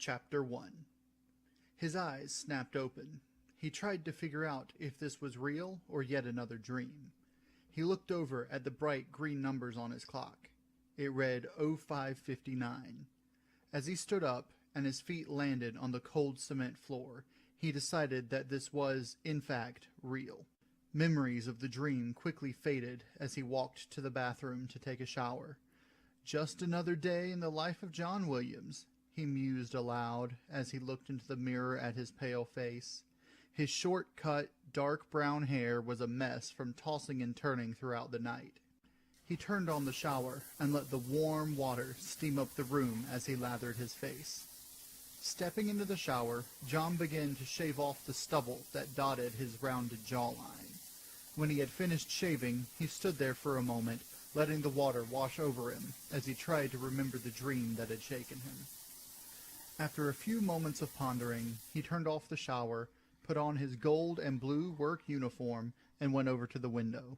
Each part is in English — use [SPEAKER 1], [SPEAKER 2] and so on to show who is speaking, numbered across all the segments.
[SPEAKER 1] Chapter 1. His eyes snapped open. He tried to figure out if this was real or yet another dream. He looked over at the bright green numbers on his clock. It read 05:59. As he stood up and his feet landed on the cold cement floor, he decided that this was, in fact, real. Memories of the dream quickly faded as he walked to the bathroom to take a shower. Just another day in the life of John Williams, he mused aloud as he looked into the mirror at his pale face. His short-cut, dark brown hair was a mess from tossing and turning throughout the night. He turned on the shower and let the warm water steam up the room as he lathered his face. Stepping into the shower, John began to shave off the stubble that dotted his rounded jawline. When he had finished shaving, he stood there for a moment, letting the water wash over him as he tried to remember the dream that had shaken him. After a few moments of pondering, he turned off the shower, put on his gold and blue work uniform, and went over to the window.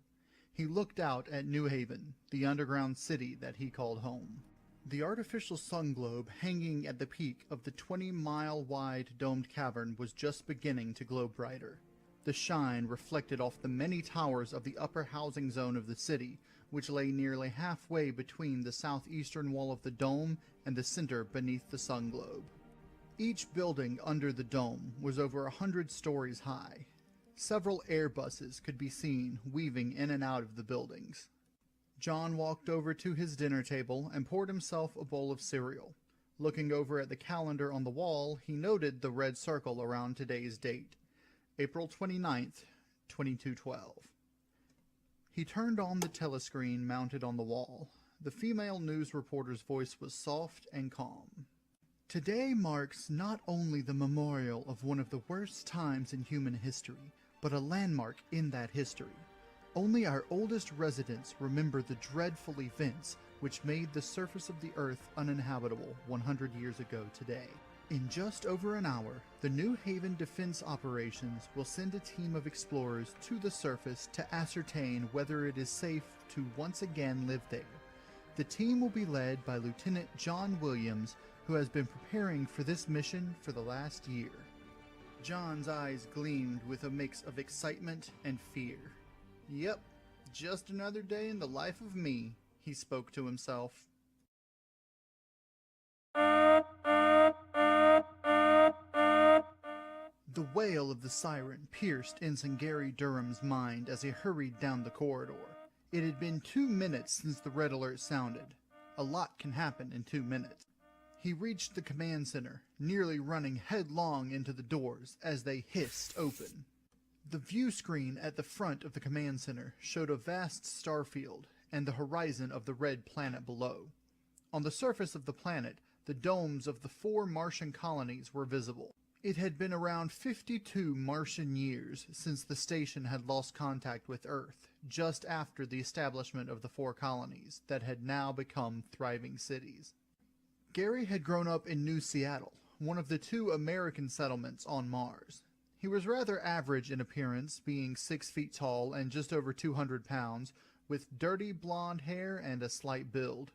[SPEAKER 1] He looked out at New Haven, the underground city that he called home. The artificial sun globe hanging at the peak of the 20-mile-wide domed cavern was just beginning to glow brighter. The shine reflected off the many towers of the upper housing zone of the city, which lay nearly halfway between the southeastern wall of the dome and the center beneath the sun globe. Each building under the dome was over 100 stories high. Several Airbuses could be seen weaving in and out of the buildings. John walked over to his dinner table and poured himself a bowl of cereal. Looking over at the calendar on the wall, he noted the red circle around today's date, April 29th, 2212. He turned on the telescreen mounted on the wall. The female news reporter's voice was soft and calm. Today marks not only the memorial of one of the worst times in human history, but a landmark in that history. Only our oldest residents remember the dreadful events which made the surface of the earth uninhabitable 100 years ago today. In just over an hour, the New Haven Defense Operations will send a team of explorers to the surface to ascertain whether it is safe to once again live there. The team will be led by Lieutenant John Williams, who has been preparing for this mission for the last year. John's eyes gleamed with a mix of excitement and fear. Yep, just another day in the life of me, he spoke to himself. The wail of the siren pierced Ensign Gary Durham's mind as he hurried down the corridor. It had been 2 minutes since the red alert sounded. A lot can happen in 2 minutes. He reached the command center, nearly running headlong into the doors as they hissed open. The view screen at the front of the command center showed a vast star field and the horizon of the red planet below. On the surface of the planet, the domes of the 4 Martian colonies were visible. It had been around 52 Martian years since the station had lost contact with Earth, just after the establishment of the 4 colonies that had now become thriving cities. Gary had grown up in New Seattle, one of the 2 American settlements on Mars. He was rather average in appearance, being 6 feet tall and just over 200 pounds, with dirty blonde hair and a slight build.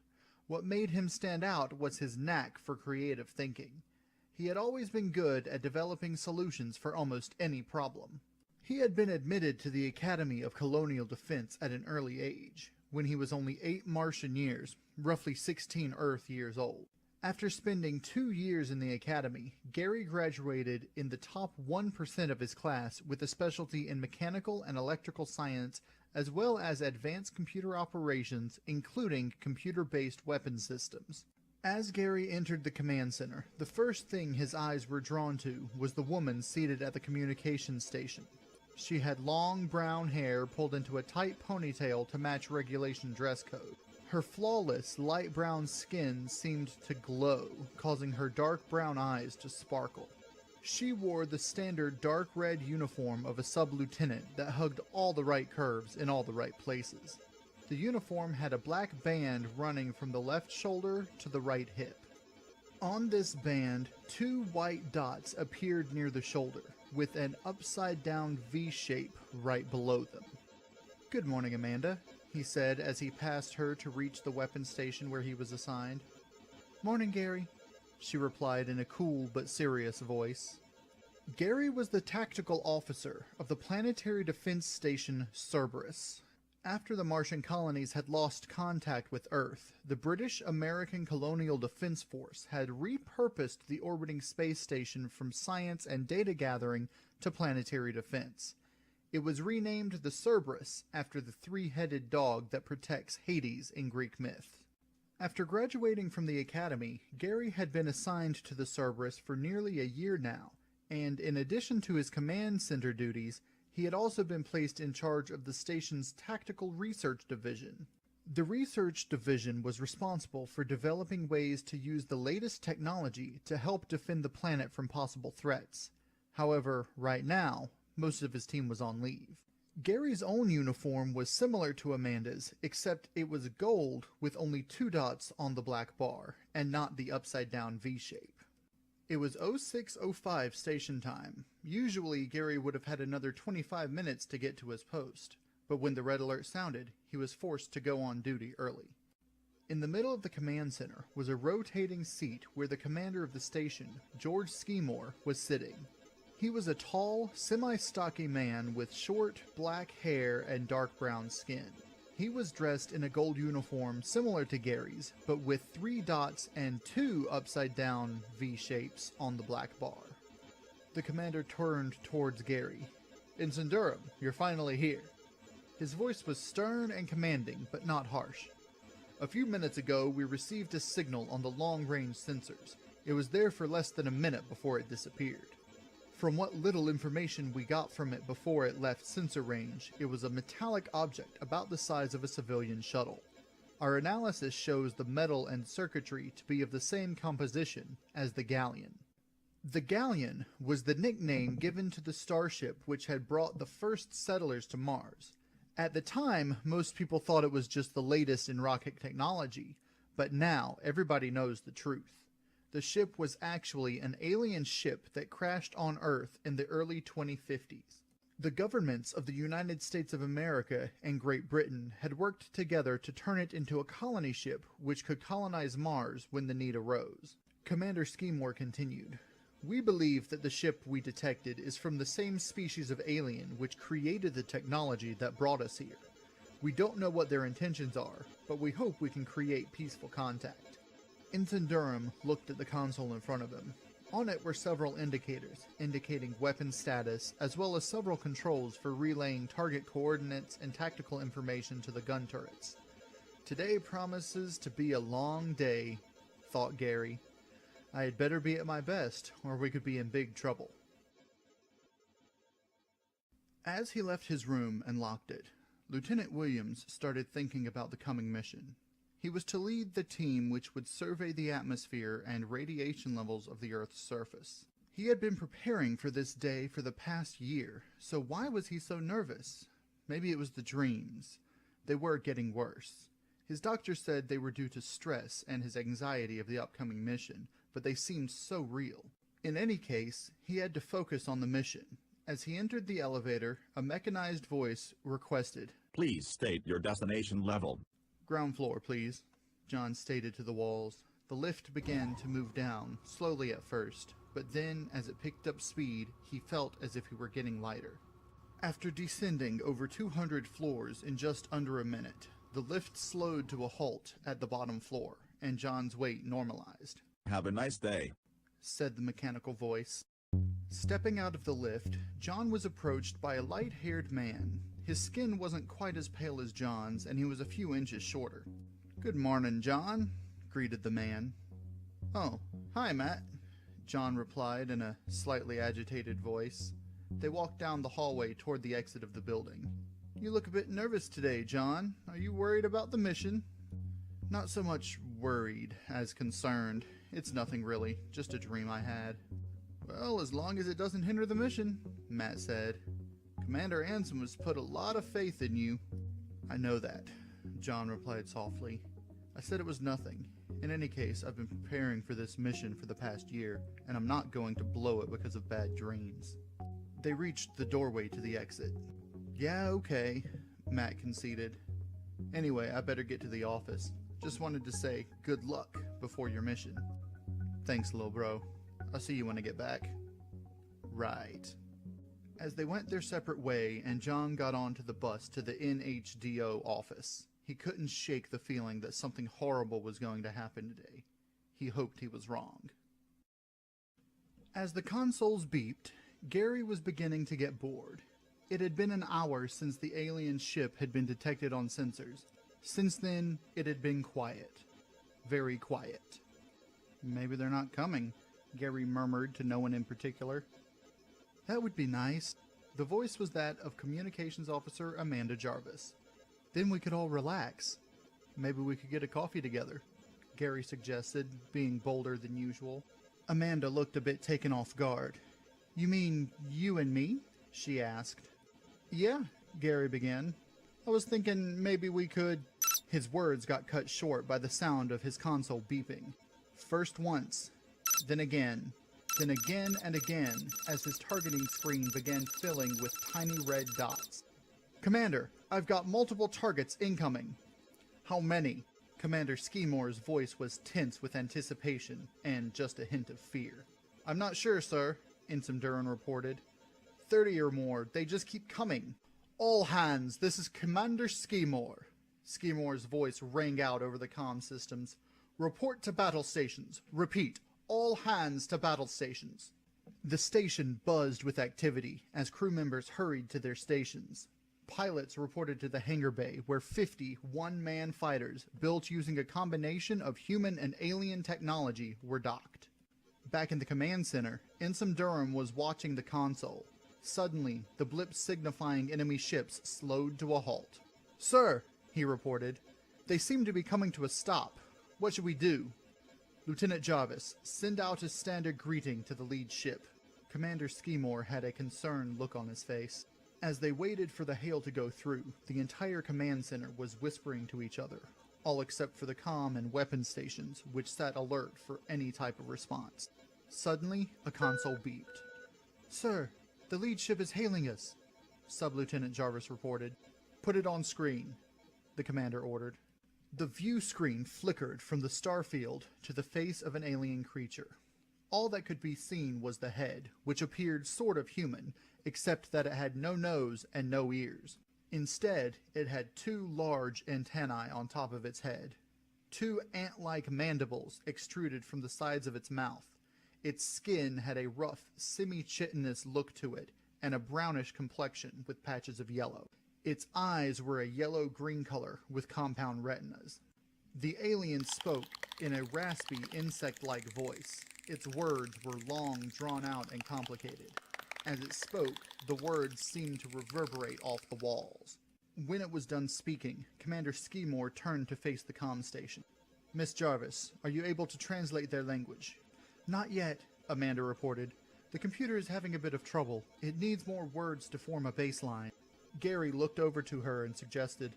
[SPEAKER 1] What made him stand out was his knack for creative thinking. He had always been good at developing solutions for almost any problem. He had been admitted to the Academy of Colonial Defense at an early age, when he was only 8 Martian years, roughly 16 Earth years old. After spending 2 years in the academy, Gary graduated in the top 1% of his class with a specialty in mechanical and electrical science, as well as advanced computer operations, including computer-based weapon systems. As Gary entered the command center, the first thing his eyes were drawn to was the woman seated at the communications station. She had long brown hair pulled into a tight ponytail to match regulation dress code. Her flawless, light brown skin seemed to glow, causing her dark brown eyes to sparkle. She wore the standard dark red uniform of a sub-lieutenant that hugged all the right curves in all the right places. The uniform had a black band running from the left shoulder to the right hip. On this band, 2 white dots appeared near the shoulder, with an upside-down V shape right below them. "Good morning, Amanda," he said as he passed her to reach the weapons station where he was assigned. "Morning, Gary." she replied in a cool but serious voice. Gary was the tactical officer of the planetary defense station Cerberus. After the Martian colonies had lost contact with Earth, the British-American Colonial Defense Force had repurposed the orbiting space station from science and data gathering to planetary defense. It was renamed the Cerberus after the three-headed dog that protects Hades in Greek myth. After graduating from the academy, Gary had been assigned to the Cerberus for nearly a year now, and in addition to his command center duties, he had also been placed in charge of the station's Tactical Research Division. The Research Division was responsible for developing ways to use the latest technology to help defend the planet from possible threats. However, right now, most of his team was on leave. Gary's own uniform was similar to Amanda's, except it was gold with only 2 dots on the black bar, and not the upside-down V-shape. It was 06:05 station time. Usually, Gary would have had another 25 minutes to get to his post, but when the red alert sounded, he was forced to go on duty early. In the middle of the command center was a rotating seat where the commander of the station, George Skimore, was sitting. He was a tall, semi-stocky man with short, black hair and dark brown skin. He was dressed in a gold uniform similar to Gary's, but with 3 dots and 2 upside-down V-shapes on the black bar. The commander turned towards Gary. "Ensign Durham, you're finally here." His voice was stern and commanding, but not harsh. "A few minutes ago, we received a signal on the long-range sensors. It was there for less than a minute before it disappeared. From what little information we got from it before it left sensor range, it was a metallic object about the size of a civilian shuttle. Our analysis shows the metal and circuitry to be of the same composition as the Galleon." The Galleon was the nickname given to the starship which had brought the first settlers to Mars. At the time, most people thought it was just the latest in rocket technology, but now everybody knows the truth. The ship was actually an alien ship that crashed on Earth in the early 2050s. The governments of the United States of America and Great Britain had worked together to turn it into a colony ship which could colonize Mars when the need arose. Commander Skimore continued, "We believe that the ship we detected is from the same species of alien which created the technology that brought us here. We don't know what their intentions are, but we hope we can create peaceful contact." Ensign Durham looked at the console in front of him. On it were several indicators, indicating weapon status, as well as several controls for relaying target coordinates and tactical information to the gun turrets. "Today promises to be a long day," thought Gary. "I had better be at my best, or we could be in big trouble." As he left his room and locked it, Lieutenant Williams started thinking about the coming mission. He was to lead the team which would survey the atmosphere and radiation levels of the Earth's surface. He had been preparing for this day for the past year, so why was he so nervous? Maybe it was the dreams. They were getting worse. His doctor said they were due to stress and his anxiety of the upcoming mission, but they seemed so real. In any case, he had to focus on the mission. As he entered the elevator, a mechanized voice requested,
[SPEAKER 2] "Please state your destination level."
[SPEAKER 1] "Ground floor, please," John stated to the walls. The lift began to move down, slowly at first, but then, as it picked up speed, he felt as if he were getting lighter. After descending over 200 floors in just under a minute, the lift slowed to a halt at the bottom floor, and John's weight normalized.
[SPEAKER 2] "Have a nice day,"
[SPEAKER 1] said the mechanical voice. Stepping out of the lift, John was approached by a light-haired man. His skin wasn't quite as pale as John's, and he was a few inches shorter. "Good morning, John," greeted the man. "Oh, hi, Matt," John replied in a slightly agitated voice. They walked down the hallway toward the exit of the building. "You look a bit nervous today, John. Are you worried about the mission?" "Not so much worried as concerned. It's nothing really, just a dream I had." "Well, as long as it doesn't hinder the mission," Matt said. "Commander Anson has put a lot of faith in you." "I know that," John replied softly. "I said it was nothing. In any case, I've been preparing for this mission for the past year, and I'm not going to blow it because of bad dreams." They reached the doorway to the exit. "Yeah, okay," Matt conceded. "Anyway, I better get to the office. Just wanted to say good luck before your mission." Thanks, little bro. I'll see you when I get back. Right. As they went their separate way and John got onto the bus to the NHDO office, he couldn't shake the feeling that something horrible was going to happen today. He hoped he was wrong. As the consoles beeped, Gary was beginning to get bored. It had been an hour since the alien ship had been detected on sensors. Since then, it had been quiet. Very quiet. Maybe they're not coming, Gary murmured to no one in particular. That would be nice. The voice was that of Communications Officer Amanda Jarvis. Then we could all relax. Maybe we could get a coffee together, Gary suggested, being bolder than usual. Amanda looked a bit taken off guard. You mean you and me? She asked. Yeah, Gary began. I was thinking maybe we could... His words got cut short by the sound of his console beeping. First once, then again and again, as his targeting screen began filling with tiny red dots. Commander, I've got multiple targets incoming. How many? Commander Skimore's voice was tense with anticipation and just a hint of fear. I'm not sure, sir, Ensign Duran reported. 30 or more, they just keep coming. All hands, this is Commander Skimore. Skimore's voice rang out over the comm systems. Report to battle stations. Repeat, all hands to battle stations. The station buzzed with activity as crew members hurried to their stations. Pilots reported to the hangar bay where 50 one-man fighters built using a combination of human and alien technology were docked. Back in the command center, Ensign Durham was watching the console. Suddenly, the blip signifying enemy ships slowed to a halt. Sir, he reported, they seem to be coming to a stop. What should we do? Lieutenant Jarvis, send out a standard greeting to the lead ship. Commander Skimore had a concerned look on his face. As they waited for the hail to go through, the entire command center was whispering to each other, all except for the comm and weapon stations, which sat alert for any type of response. Suddenly, a console beeped. Sir, the lead ship is hailing us, Sub-Lieutenant Jarvis reported. Put it on screen, the commander ordered. The view screen flickered from the starfield to the face of an alien creature. All that could be seen was the head, which appeared sort of human, except that it had no nose and no ears. Instead, it had two large antennae on top of its head. Two ant-like mandibles extruded from the sides of its mouth. Its skin had a rough, semi-chitinous look to it, and a brownish complexion with patches of yellow. Its eyes were a yellow-green color with compound retinas. The alien spoke in a raspy, insect-like voice. Its words were long, drawn-out, and complicated. As it spoke, the words seemed to reverberate off the walls. When it was done speaking, Commander Skimore turned to face the comm station. Miss Jarvis, are you able to translate their language? Not yet, Amanda reported. The computer is having a bit of trouble. It needs more words to form a baseline. Gary looked over to her and suggested,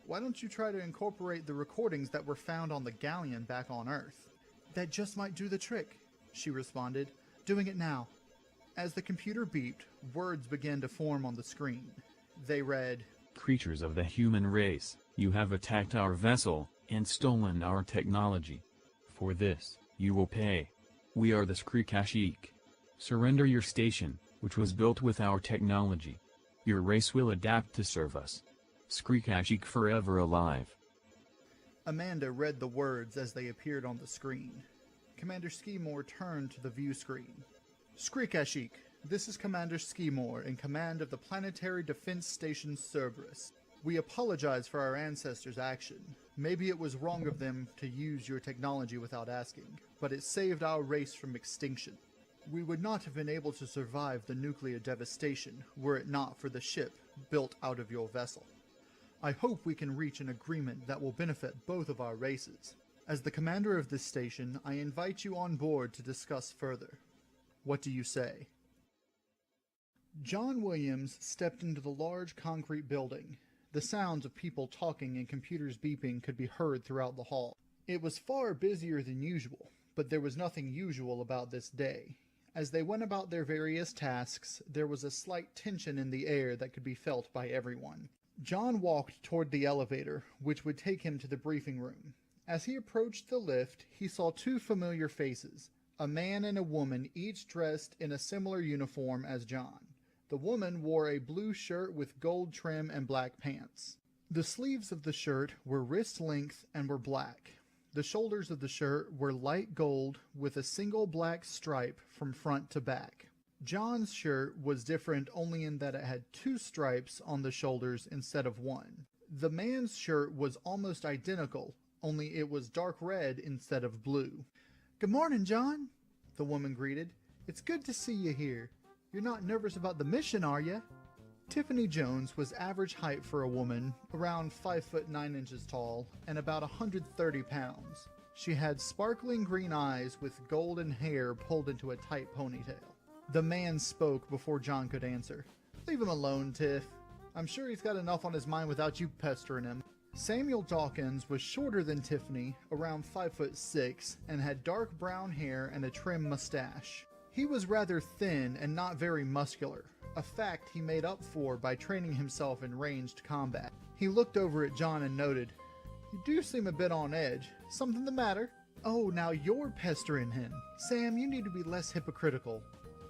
[SPEAKER 1] why don't you try to incorporate the recordings that were found on the galleon back on Earth? That just might do the trick, she responded. Doing it now. As the computer beeped, words began to form on the screen. They read,
[SPEAKER 3] Creatures of the human race, you have attacked our vessel, and stolen our technology. For this, you will pay. We are the Skrikashik. Surrender your station, which was built with our technology. Your race will adapt to serve us. Skrikashik forever alive.
[SPEAKER 1] Amanda read the words as they appeared on the screen. Commander Skimore turned to the view screen. Skrikashik, this is Commander Skimore in command of the Planetary Defense Station Cerberus. We apologize for our ancestors' action. Maybe it was wrong of them to use your technology without asking, but it saved our race from extinction. We would not have been able to survive the nuclear devastation were it not for the ship built out of your vessel. I hope we can reach an agreement that will benefit both of our races. As the commander of this station, I invite you on board to discuss further. What do you say? John Williams stepped into the large concrete building. The sounds of people talking and computers beeping could be heard throughout the hall. It was far busier than usual, but there was nothing usual about this day. As they went about their various tasks, there was a slight tension in the air that could be felt by everyone. John walked toward the elevator, which would take him to the briefing room. As he approached the lift, he saw two familiar faces, A man and a woman, each dressed in a similar uniform as John. The woman wore a blue shirt with gold trim and black pants. The sleeves of the shirt were wrist length and were black. The shoulders of the shirt were light gold with a single black stripe from front to back. John's shirt was different only in that it had 2 stripes on the shoulders instead of 1. The man's shirt was almost identical, only it was dark red instead of blue. "Good morning, John," the woman greeted. "It's good to see you here. You're not nervous about the mission, are you?" Tiffany Jones was average height for a woman, around 5 foot 9 inches tall, and about 130 pounds. She had sparkling green eyes with golden hair pulled into a tight ponytail. The man spoke before John could answer. "Leave him alone, Tiff. I'm sure he's got enough on his mind without you pestering him." Samuel Dawkins was shorter than Tiffany, around 5 foot 6, and had dark brown hair and a trim mustache. He was rather thin and not very muscular, a fact he made up for by training himself in ranged combat. He looked over at John and noted, "You do seem a bit on edge. Something the matter?" "Oh, now you're pestering him. Sam, you need to be less hypocritical,"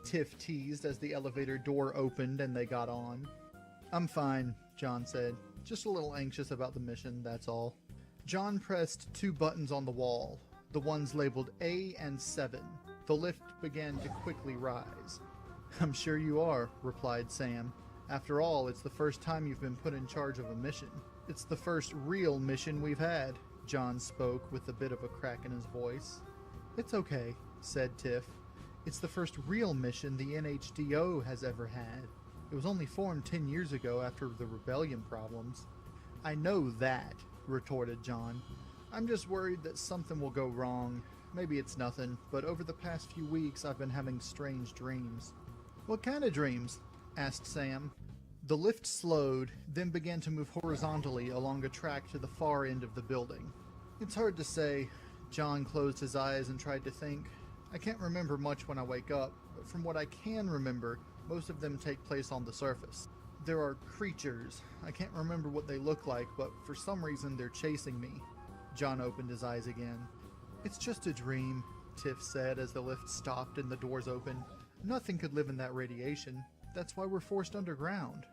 [SPEAKER 1] Tiff teased as the elevator door opened and they got on. "I'm fine," John said. "Just a little anxious about the mission, that's all." John pressed 2 buttons on the wall, the ones labeled A and 7. The lift began to quickly rise. "I'm sure you are," replied Sam. "After all, it's the first time you've been put in charge of a mission." "It's the first real mission we've had," John spoke with a bit of a crack in his voice. "It's okay," said Tiff. "It's the first real mission the NHDO has ever had. It was only formed 10 years ago after the rebellion problems." "I know that," retorted John. "I'm just worried that something will go wrong. Maybe it's nothing, but over the past few weeks I've been having strange dreams." "What kind of dreams?" asked Sam. The lift slowed, then began to move horizontally along a track to the far end of the building. "It's hard to say." John closed his eyes and tried to think. "I can't remember much when I wake up, but from what I can remember, most of them take place on the surface. There are creatures. I can't remember what they look like, but for some reason they're chasing me." John opened his eyes again. "It's just a dream," Tiff said as the lift stopped and the doors opened. "Nothing could live in that radiation. That's why we're forced underground."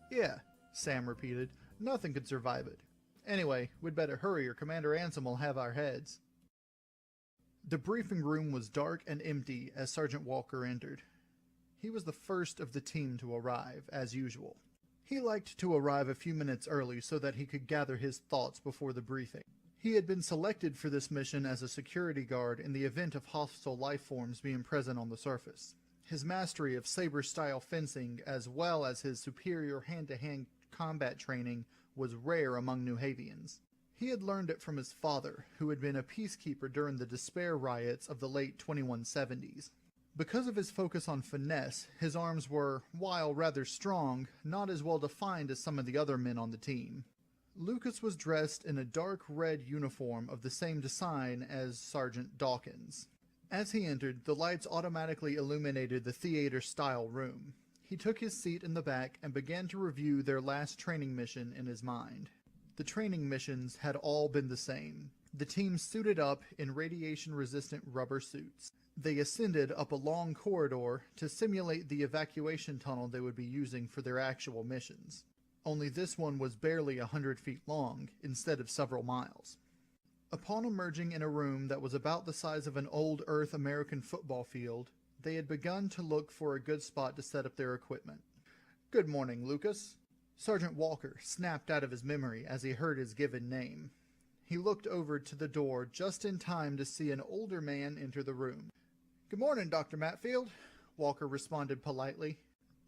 [SPEAKER 1] "Yeah," Sam repeated. "Nothing could survive it. Anyway, we'd better hurry or Commander Ansem will have our heads." The briefing room was dark and empty as Sergeant Walker entered. He was the first of the team to arrive, as usual. He liked to arrive a few minutes early so that he could gather his thoughts before the briefing. He had been selected for this mission as a security guard in the event of hostile life forms being present on the surface. His mastery of saber-style fencing, as well as his superior hand-to-hand combat training, was rare among New Havians. He had learned it from his father, who had been a peacekeeper during the Despair riots of the late 2170s. Because of his focus on finesse, his arms were, while rather strong, not as well defined as some of the other men on the team. Lucas was dressed in a dark red uniform of the same design as Sergeant Dawkins. As he entered, the lights automatically illuminated the theater-style room. He took his seat in the back and began to review their last training mission in his mind. The training missions had all been the same. The team suited up in radiation-resistant rubber suits. They ascended up a long corridor to simulate the evacuation tunnel they would be using for their actual missions. Only this one was barely 100 feet long, instead of several miles. Upon emerging in a room that was about the size of an old Earth American football field, they had begun to look for a good spot to set up their equipment. "Good morning, Lucas." Sergeant Walker snapped out of his memory as he heard his given name. He looked over to the door just in time to see an older man enter the room. "Good morning, Dr. Matfield," Walker responded politely.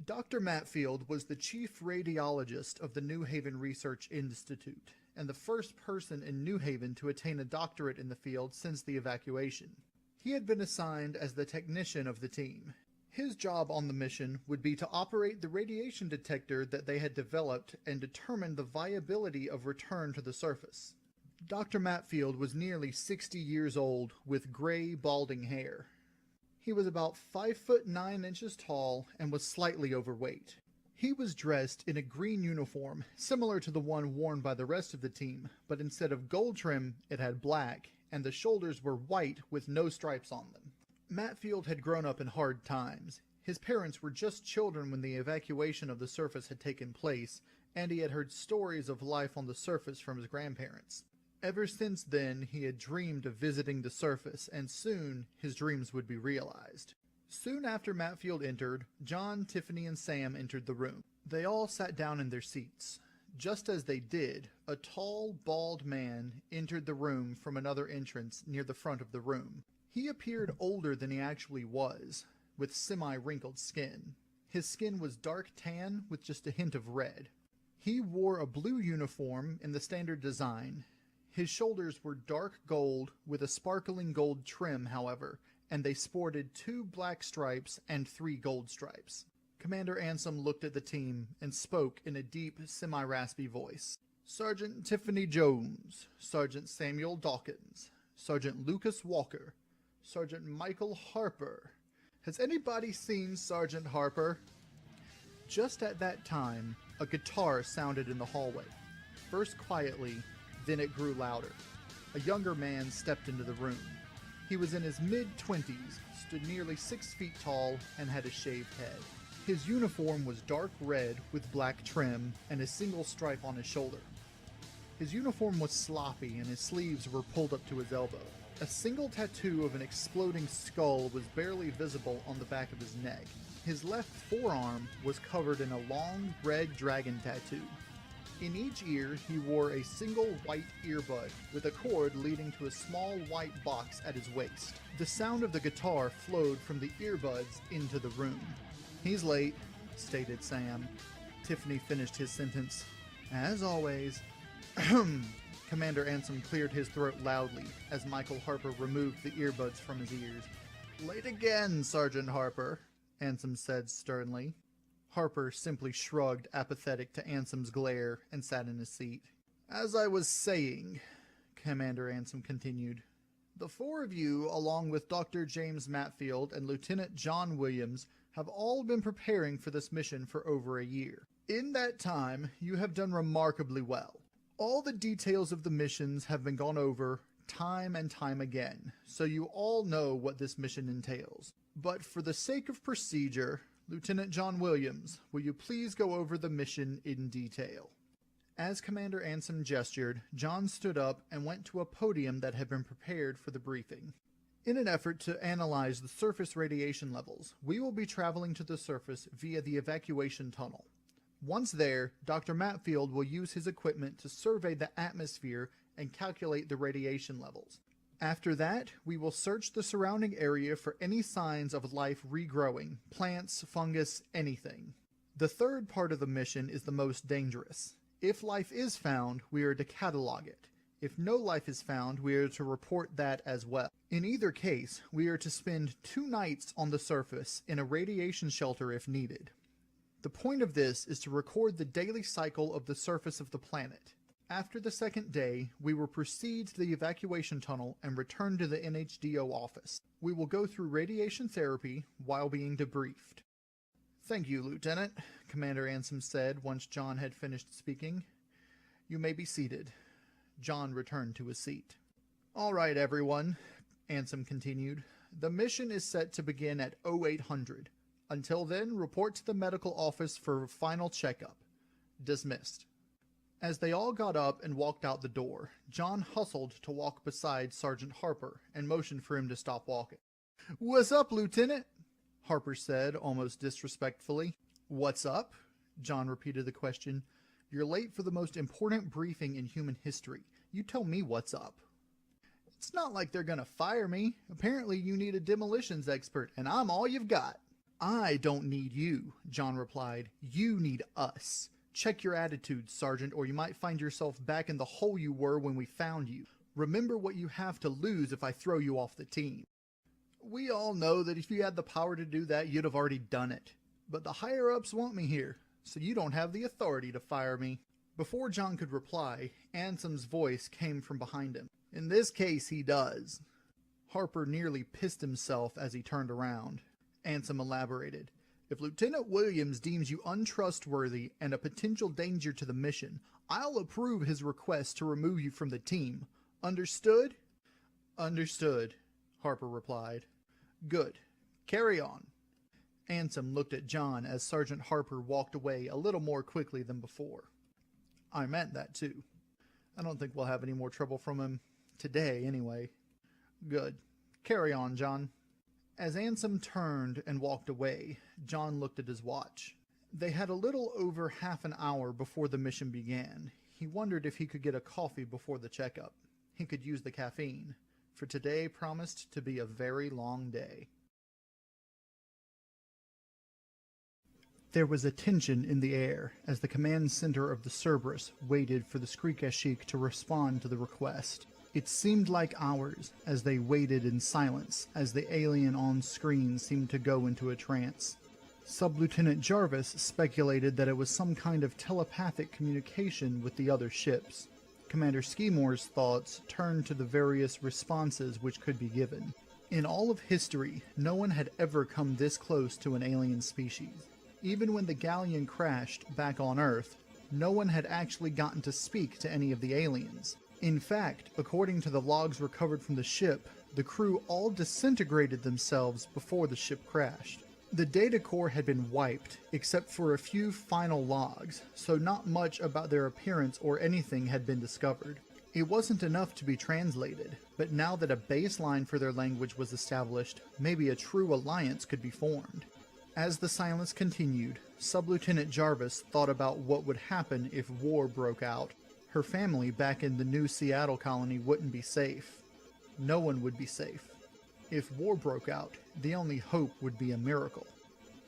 [SPEAKER 1] Dr. Matfield was the chief radiologist of the New Haven Research Institute, and the first person in New Haven to attain a doctorate in the field since the evacuation. He had been assigned as the technician of the team. His job on the mission would be to operate the radiation detector that they had developed and determine the viability of return to the surface. Dr. Matfield was nearly 60 years old with gray, balding hair. He was about 5 foot 9 inches tall and was slightly overweight. He was dressed in a green uniform, similar to the one worn by the rest of the team, but instead of gold trim, it had black, and the shoulders were white with no stripes on them. Matfield had grown up in hard times. His parents were just children when the evacuation of the surface had taken place, and he had heard stories of life on the surface from his grandparents. Ever since then, he had dreamed of visiting the surface, and soon his dreams would be realized. Soon after Matfield entered, John, Tiffany, and Sam entered the room. They all sat down in their seats. Just as they did, a tall, bald man entered the room from another entrance near the front of the room. He appeared older than he actually was, with semi-wrinkled skin. His skin was dark tan with just a hint of red. He wore a blue uniform in the standard design. His shoulders were dark gold with a sparkling gold trim, however, and they sported 2 black stripes and 3 gold stripes. Commander Ansem looked at the team and spoke in a deep, semi-raspy voice. Sergeant Tiffany Jones, Sergeant Samuel Dawkins, Sergeant Lucas Walker, Sergeant Michael Harper. Has anybody seen Sergeant Harper? Just at that time, a guitar sounded in the hallway. First quietly, then it grew louder. A younger man stepped into the room. He was in his mid-20s, stood nearly 6 feet tall, and had a shaved head. His uniform was dark red with black trim and a single stripe on his shoulder. His uniform was sloppy and his sleeves were pulled up to his elbow. A single tattoo of an exploding skull was barely visible on the back of his neck. His left forearm was covered in a long red dragon tattoo. In each ear, he wore a single white earbud with a cord leading to a small white box at his waist. The sound of the guitar flowed from the earbuds into the room. He's late, stated Sam. Tiffany finished his sentence. As always. Commander Ansem cleared his throat loudly as Michael Harper removed the earbuds from his ears. Late again, Sergeant Harper, Ansem said sternly. Harper simply shrugged, apathetic to Ansem's glare, and sat in his seat. As I was saying, Commander Ansem continued, the 4 of you, along with Dr. James Matfield and Lieutenant John Williams, have all been preparing for this mission for over a year. In that time, you have done remarkably well. All the details of the missions have been gone over time and time again, so you all know what this mission entails. But for the sake of procedure, Lieutenant John Williams, will you please go over the mission in detail? As Commander Ansem gestured, John stood up and went to a podium that had been prepared for the briefing. In an effort to analyze the surface radiation levels, we will be traveling to the surface via the evacuation tunnel. Once there, Dr. Matfield will use his equipment to survey the atmosphere and calculate the radiation levels. After that, we will search the surrounding area for any signs of life regrowing, plants, fungus, anything. The third part of the mission is the most dangerous. If life is found, we are to catalog it. If no life is found, we are to report that as well. In either case, we are to spend 2 nights on the surface in a radiation shelter if needed. The point of this is to record the daily cycle of the surface of the planet. After the second day, we will proceed to the evacuation tunnel and return to the NHDO office. We will go through radiation therapy while being debriefed. Thank you, Lieutenant, Commander Ansem said once John had finished speaking. You may be seated. John returned to his seat. All right, everyone, Ansem continued. The mission is set to begin at 0800. Until then, report to the medical office for final checkup. Dismissed. As they all got up and walked out the door, John hustled to walk beside Sergeant Harper and motioned for him to stop walking. What's up, Lieutenant? Harper said, almost disrespectfully. What's up? John repeated the question. You're late for the most important briefing in human history. You tell me what's up. It's not like they're gonna fire me. Apparently you need a demolitions expert, and I'm all you've got. I don't need you, John replied. You need us. Check your attitude, Sergeant, or you might find yourself back in the hole you were when we found you. Remember what you have to lose if I throw you off the team. We all know that if you had the power to do that, you'd have already done it. But the higher-ups want me here, so you don't have the authority to fire me. Before John could reply, Ansem's voice came from behind him. In this case, he does. Harper nearly pissed himself as he turned around. Ansem elaborated. If Lieutenant Williams deems you untrustworthy and a potential danger to the mission, I'll approve his request to remove you from the team. Understood? Understood, Harper replied. Good. Carry on. Ansem looked at John as Sergeant Harper walked away a little more quickly than before. I meant that too. I don't think we'll have any more trouble from him today, anyway. Good. Carry on, John. As Ansem turned and walked away, John looked at his watch. They had a little over half an hour before the mission began. He wondered if he could get a coffee before the checkup. He could use the caffeine, for today promised to be a very long day. There was a tension in the air as the command center of the Cerberus waited for the Skrikashik to respond to the request. It seemed like hours as they waited in silence as the alien on screen seemed to go into a trance. Sub-Lieutenant Jarvis speculated that it was some kind of telepathic communication with the other ships. Commander Skimore's thoughts turned to the various responses which could be given. In all of history, no one had ever come this close to an alien species. Even when the galleon crashed back on Earth, no one had actually gotten to speak to any of the aliens. In fact, according to the logs recovered from the ship, the crew all disintegrated themselves before the ship crashed. The data core had been wiped, except for a few final logs, so not much about their appearance or anything had been discovered. It wasn't enough to be translated, but now that a baseline for their language was established, maybe a true alliance could be formed. As the silence continued, Sub-Lieutenant Jarvis thought about what would happen if war broke out. Her family back in the New Seattle colony wouldn't be safe. No one would be safe. If war broke out, the only hope would be a miracle.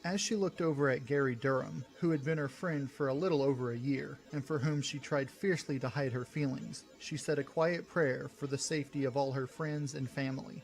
[SPEAKER 1] As she looked over at Gary Durham, who had been her friend for a little over a year, and for whom she tried fiercely to hide her feelings, she said a quiet prayer for the safety of all her friends and family.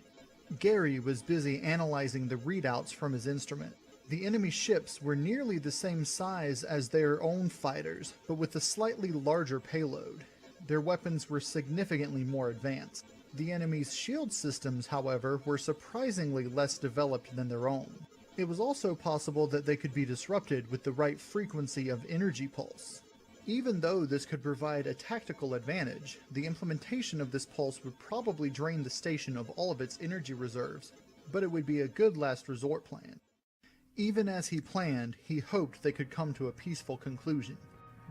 [SPEAKER 1] Gary was busy analyzing the readouts from his instrument. The enemy ships were nearly the same size as their own fighters, but with a slightly larger payload. Their weapons were significantly more advanced. The enemy's shield systems, however, were surprisingly less developed than their own. It was also possible that they could be disrupted with the right frequency of energy pulse. Even though this could provide a tactical advantage, the implementation of this pulse would probably drain the station of all of its energy reserves, but it would be a good last resort plan. Even as he planned, he hoped they could come to a peaceful conclusion.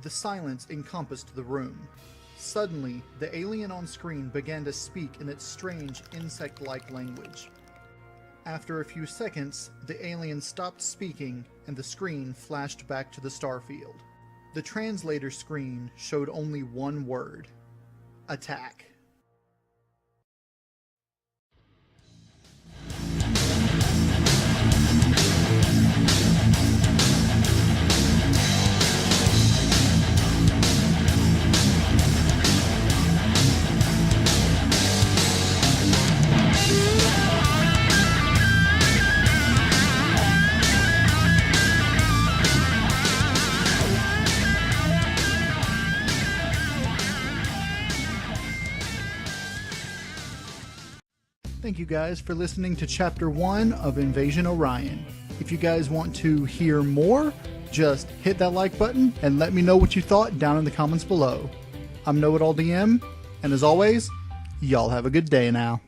[SPEAKER 1] The silence encompassed the room. Suddenly, the alien on screen began to speak in its strange, insect-like language. After a few seconds, the alien stopped speaking, and the screen flashed back to the starfield. The translator screen showed only one word: attack. Thank you guys for listening to Chapter 1 of Invasion Orion. If you guys want to hear more, just hit that like button and let me know what you thought down in the comments below. I'm KnowItAllDM, and as always, y'all have a good day now.